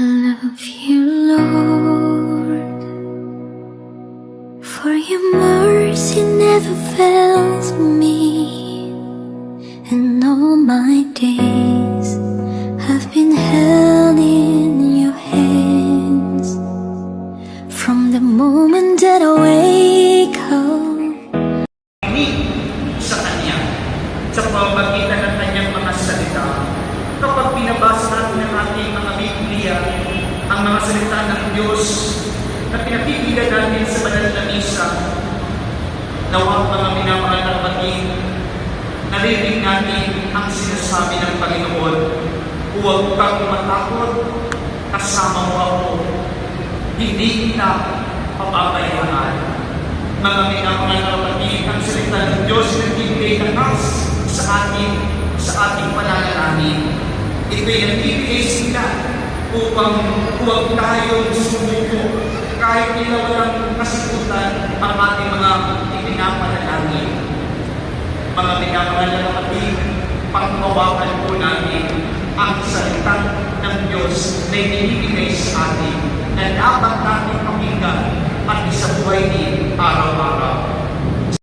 love you, Lord, for your mercy never fails me, and all my days have been held in your hands. From the moment that I wake up, sa Kanya, sa pamamagitan ng Kanyang mga salita. Kapag binabasa natin ang ating mga Biblia, ang mga salita ng Diyos na pinapibigyan natin sa banal na misa, nawa mga minamahal na kapatid, naririnig natin ang sinasabi ng Panginoon, huwag kang matakot, kasama mo ako, hindi kita papabayaan. Mga minamahal na kapatid, ang salita ng Diyos na nagbibigay ng lakas sa ating pananalangin. Ito'y nagbibigay sila upang huwag tayong sumuko kahit nila walang kasiputan ang ating mga ipinapanalangin. Mga minamahal na kapatid, panghawakan po natin ang salita ng Diyos na ibinibigay sa atin na dapat natin pakinggan at isabuhay din araw-araw.